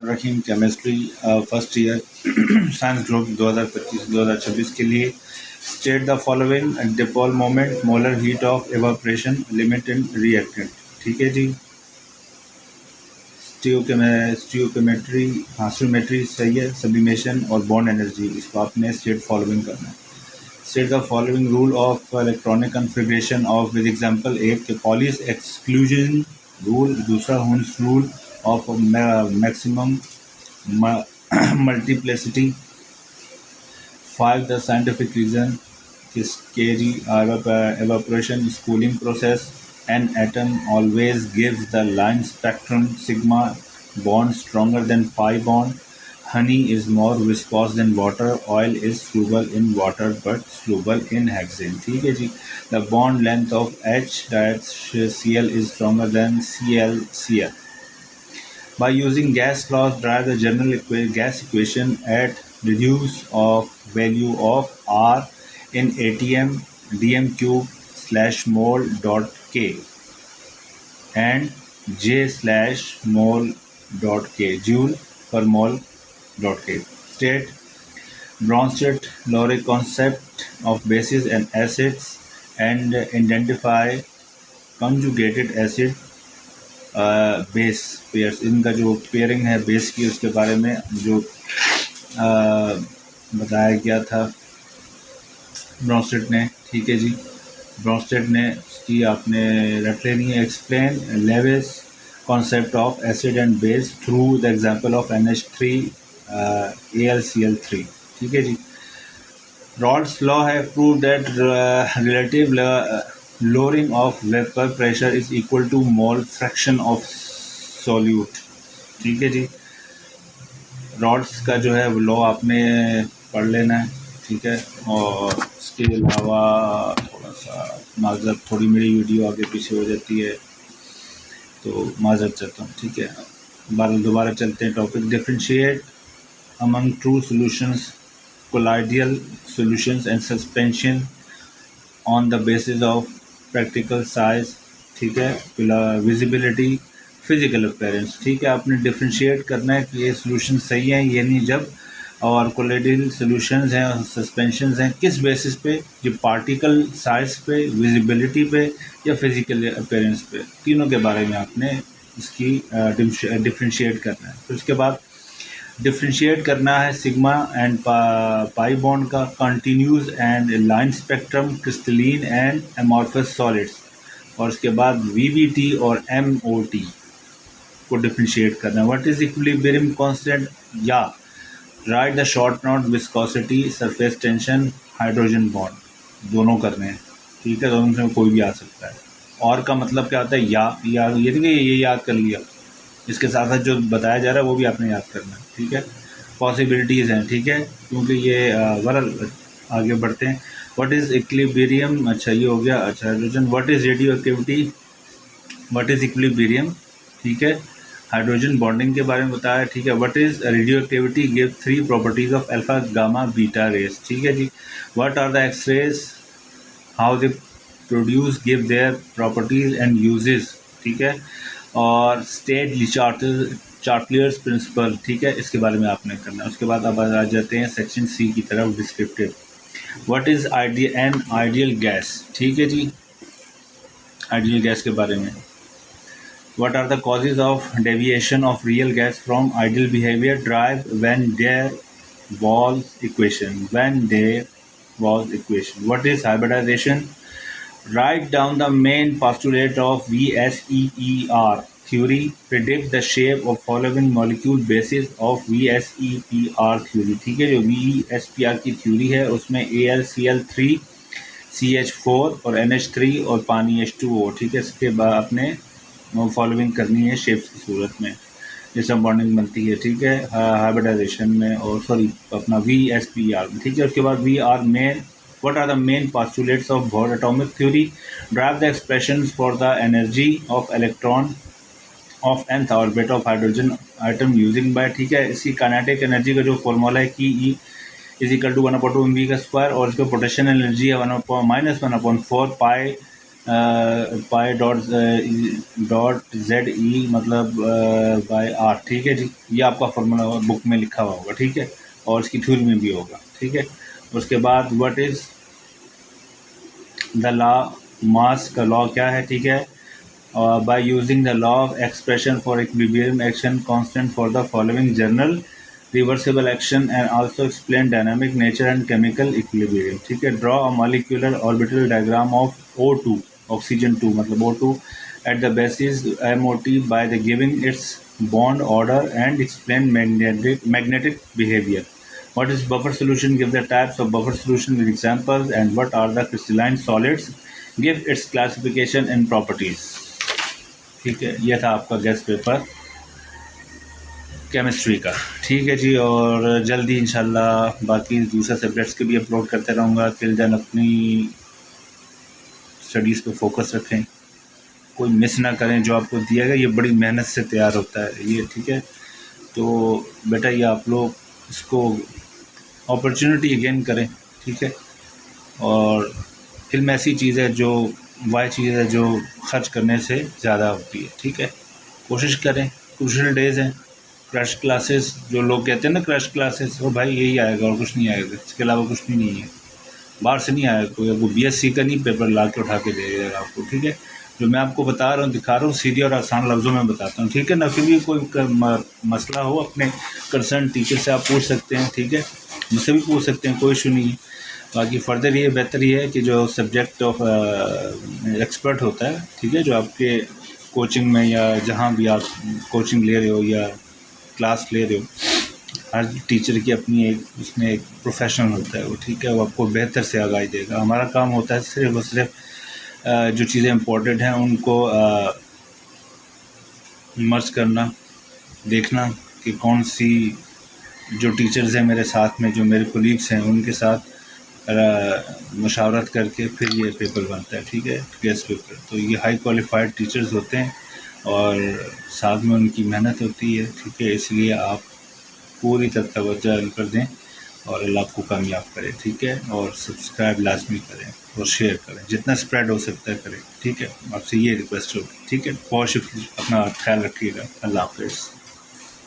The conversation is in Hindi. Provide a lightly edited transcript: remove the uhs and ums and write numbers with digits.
रहीम chemistry first year science group 2025-2026 के लिए state the following dipole moment molar heat of evaporation limit in reactant. ठीक है जी। स्टियोकेमेट्री, हाँ स्टियोमेट्री सही है। सब्लिमेशन और बॉन्ड एनर्जी, इसको आपने स्टेट फॉलोइंग करना है। State the following rule of electronic configuration of with example एक पॉलिस एक्सक्लूजन रूल, दूसरा Hund's rule of maximum multiplicity. 5 the scientific reason is KG evaporation is cooling process. An atom always gives the line spectrum sigma bond stronger than pi bond. Honey is more viscous than water. Oil is soluble in water but soluble in hexane. ठीक है जी। The bond length of H Cl is stronger than Cl. By using gas laws, derive the general gas equation at reduce of value of R in atm dm cube slash mol dot k and J slash mol dot k joule per mol dot k. State Bronsted-Lowry concept of bases and acids and identify conjugated acid base pairs, इनका जो पेयरिंग है बेस की उसके बारे में जो बताया गया था ब्रॉन्स्टेड ने। ठीक है जी। ब्रॉन्स्टेड ने इसकी आपने रट लेनी है। Explain Lewis concept of acid and base through the example of NH3 AlCl3। ठीक है जी। रॉल्स लॉ है prove that relative lowering of vapor pressure is equal to mole fraction of solute। ठीक है जी। रॉड्स का जो है लॉ आपने पढ़ लेना है। ठीक है। और इसके अलावा थोड़ा सा माजरत, थोड़ी मेरी वीडियो आगे पीछे हो जाती है तो माजरत चाहता हूँ। ठीक है। दोबारा चलते हैं topic. Differentiate among true solutions, colloidal solutions and suspension on the basis of practical size. ठीक है। Visibility, physical appearance. ठीक है। आपने डिफ्रेंशिएट करना है कि ये सोल्यूशन सही है ये नहीं जब, और कोलाइडियल सॉल्यूशंस हैं और सस्पेंशंस हैं किस बेसिस पे, जो पार्टिकल साइज पे, विजिबिलिटी पे या फिजिकल अपीयरेंस पे, तीनों के बारे में आपने इसकी डिफ्रेंशिएट करना है। फिर उसके बाद डिफ्रेंशिएट करना है सिग्मा एंड पाई बॉन्ड का, continuous and line spectrum, crystalline and amorphous solids, और उसके बाद VBT और MOT को डिफ्रेंशिएट करना है। व्हाट इज इक्विलिब्रियम कांस्टेंट, या right the short note, viscosity, surface tension, hydrogen bond, दोनों करने हैं। ठीक है। दोनों में कोई भी आ सकता है। और का मतलब क्या होता है, या ये देखिए ये याद कर लिया, इसके साथ साथ जो बताया जा रहा है वो भी आपने याद करना है। ठीक है। पॉसिबिलिटीज़ हैं। ठीक है। क्योंकि ये वरल आगे बढ़ते हैं। व्हाट इज़ इक्विलिब्रियम, अच्छा ये हो गया। अच्छा hydrogen, what is radio activity, what is equilibrium. ठीक है। हाइड्रोजन बॉन्डिंग के बारे में बताया। ठीक है। What is radioactivity, give 3 properties of alpha gamma beta rays. ठीक है जी। What are the X-rays, how they produce, give their properties and uses. ठीक है। और स्टेट चार्टलियर्स प्रिंसिपल। ठीक है। इसके बारे में आपने करना है। उसके बाद अब आ जाते हैं सेक्शन C की तरफ, descriptive. What is an ideal gas. ठीक है जी। आइडियल गैस के बारे में। What are the causes of deviation of real gas from ideal behaviour, derive van der Waals equation, what is hybridisation, write down the main postulate of VSEPR theory, predict the shape of following molecule basis of VSEPR theory। ठीक है। जो VSEPR की थ्योरी है उसमें AlCl3, CH4 और NH3 और पानी H2O। ठीक है। इसके बाद आपने फॉलोइंग करनी है शेप्स की सूरत में जिसमें बॉन्डिंग बनती है। ठीक है। हाइब्रिडाइजेशन में और सॉरी अपना VSPR में। ठीक है। उसके बाद What are the main postulates of Bohr atomic theory? Derive the expressions for the energy of electron of nth orbit of hydrogen atom using by। ठीक है। इसकी काइनेटिक एनर्जी का जो फॉर्मूला है कि E = 1/2 mv² और इसका पोटेंशियल एनर्जी है -1/4 पाई पाई डॉट जेड ई मतलब बाय आर, ठीक है जी। ये आपका फार्मूला बुक में लिखा हुआ होगा, ठीक है, और इसकी थ्योरी में भी होगा, ठीक है। उसके बाद व्हाट इज़ द लॉ, मास का लॉ क्या है, ठीक है। By using the law of expression for equilibrium action constant for the following general reversible action and also explain dynamic nature and chemical equilibrium, ठीक है। Draw a molecular orbital diagram of O2, oxygen 2 मतलब O2 at the basis MOT by the giving its bond order and explain magnetic behavior. What is buffer solution? Give the types of buffer solution with examples. And what are the crystalline solids? Give its classification and properties. ठीक है, यह था आपका गेस्ट पेपर केमिस्ट्री का, ठीक है जी। और जल्दी इंशाल्लाह बाकी दूसरे सब्जेक्ट्स के भी अपलोड करते रहूँगा। टिल देन अपनी स्टडीज़ पे फोकस रखें, कोई मिस ना करें। जो आपको दिया गया ये बड़ी मेहनत से तैयार होता है ये, ठीक है। तो बेटा ये आप लोग इसको अपॉर्चुनिटी गेन करें, ठीक है। और इल्म ऐसी चीज़ है जो वह चीज़ है जो खर्च करने से ज़्यादा होती है, ठीक है। कोशिश करें, क्रूशियल डेज़ हैं, क्रैश क्लासेस जो लोग कहते हैं ना, क्रैश क्लासेस, वो भाई यही आएगा और कुछ नहीं आएगा, इसके अलावा कुछ भी नहीं है। बाहर से नहीं आएगा कोई, आपको BSc का नहीं पेपर ला के उठा के दे देगा आपको, ठीक है। जो मैं आपको बता रहा हूँ, दिखा रहा हूँ, सीधे और आसान लफ्ज़ों में बताता हूँ, ठीक है ना। फिर भी कोई मसला हो अपने कंसर्न टीचर से आप पूछ सकते हैं, ठीक है, मुझसे भी पूछ सकते हैं, कोई इशू नहीं है। बाकी फ़र्दर ये बेहतर ये है कि जो सब्जेक्ट ऑफ एक्सपर्ट होता है, ठीक है, जो आपके कोचिंग में या जहाँ भी आप कोचिंग ले रहे हो या क्लास ले रहे हो, हर टीचर की अपनी एक उसमें एक प्रोफेशनल होता है वो, ठीक है, वो आपको बेहतर से आगाही देगा। हमारा काम होता है सिर्फ और सिर्फ जो चीज़ें इम्पोर्टेंट हैं उनको मर्ज करना, देखना कि कौन सी जो टीचर्स हैं मेरे साथ में, जो मेरे कोलीग्स हैं, उनके साथ मुशावरत करके फिर ये पेपर बनता है, ठीक है, गेस्ट पेपर। तो ये हाई क्वालिफाइड टीचर्स होते हैं और साथ में उनकी मेहनत होती है, ठीक है। इसलिए आप पूरी तरह तवज्जो इन पर दें और अल्लाह आपको कामयाब करे, ठीक है। और सब्सक्राइब लाजमी करें और शेयर करें, जितना स्प्रेड हो सकता है करें, ठीक है। आपसे ये रिक्वेस्ट होगी, ठीक है। बहुत शुक्रिया, अपना ख्याल रखिएगा, अल्लाह हाफ़िज़।